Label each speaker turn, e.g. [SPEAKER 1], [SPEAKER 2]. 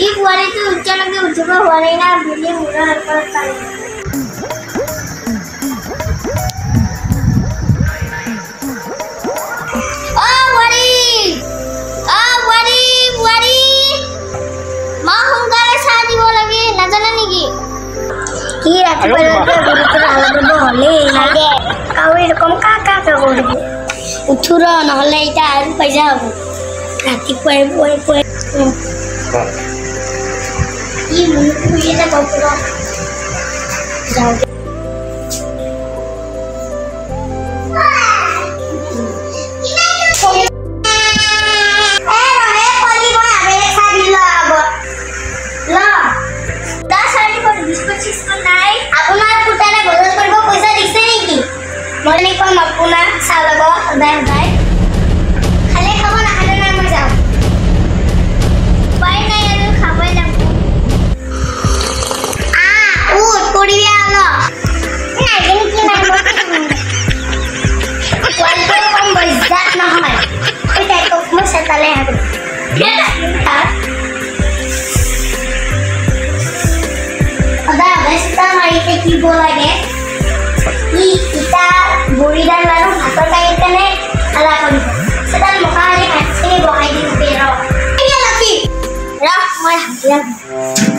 [SPEAKER 1] ই পোৱালিটো এতিয়ালৈকে উঠিব হোৱাই নাই বুলি মূৰৰ ওপৰত পালে। কি ৰাতিপুৱা গৰুটোৰ হালত হ'লেই লাগে কাউৰী ৰকম কা কৰিব উঠোৰ নহ'লে এতিয়া আৰু পইচা হ'ব ৰাতিপুৱাই পুৱাই কি শুই এটা কপুৰ যাওঁ আপোনাৰ চাহ ল'ব সদায় খালে খাব নাখালে নাই মই যাওঁ উপায় নাই আৰু খাবই লাগিব উঠ কৰিবি অলপ পোৱালিটো কম বৈজাত নহয় এই টাইপক মই চেতালে হাগো সদায় চেতা মাৰি থাকিব লাগে বুঢ়ীডাল আৰু ভাতৰ কাঁহীৰ কাৰণে হালা কৰিব চেতাল মুখা হাৰি ভাতখিনি বহাই দিব ৰ মই হাতি